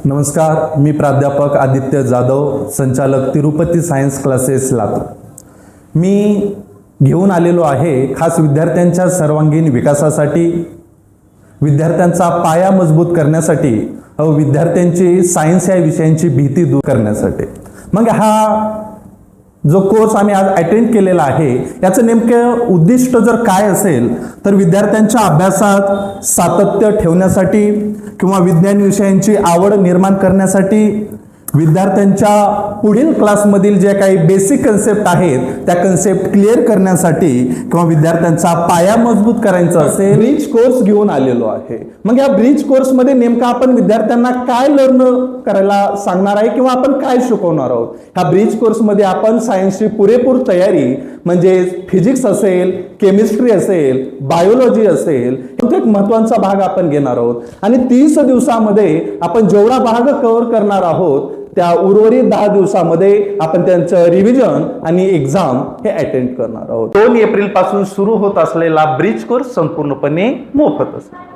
नमस्कार, मी प्राध्यापक आदित्य जाधव, संचालक तिरुपती सायन्स क्लासेस लातूर. मी घेऊन आलेलो आहे खास विद्यार्थ्यांच्या सर्वांगीण विकासासाठी, विद्यार्थ्यांचा पाया मजबूत करण्यासाठी व विद्यार्थ्यांची सायन्स या विषयांची भीती दूर करण्यासाठी. मग हा जो कोर्स आम्ही आज अटेंड केलेला आहे याचं नेमकं उद्दिष्ट जर काय असेल तर विद्यार्थ्यांच्या अभ्यासात सातत्य ठेवण्यासाठी किंवा विज्ञान विषयांची आवड निर्माण करण्यासाठी, विद्यार्थ्यांच्या पुढील क्लासमधील जे काही बेसिक कन्सेप्ट आहेत त्या कन्सेप्ट क्लिअर करण्यासाठी किंवा विद्यार्थ्यांचा पाया मजबूत करायचा असेल ब्रिज कोर्स घेऊन आलेलो आहे. मग या ब्रिज कोर्समध्ये नेमका आपण विद्यार्थ्यांना काय लर्न करायला सांगणार आहे किंवा आपण काय शिकवणार आहोत. ह्या ब्रिज कोर्समध्ये आपण सायन्सची पुरेपूर तयारी म्हणजे फिजिक्स असेल, केमिस्ट्री असेल, बायोलॉजी असेल, एक महत्त्वाचा भाग आपण घेणार आहोत आणि 30 दिवसामध्ये आपण जेवढा भाग कव्हर करणार आहोत त्या उर्वरित 10 दिवसामध्ये आपण त्यांचं रिव्हिजन आणि एक्झाम हे अटेंड करणार आहोत. 2 एप्रिल पासून सुरू होत असलेला ब्रिज कोर्स संपूर्णपणे मोफत असेल.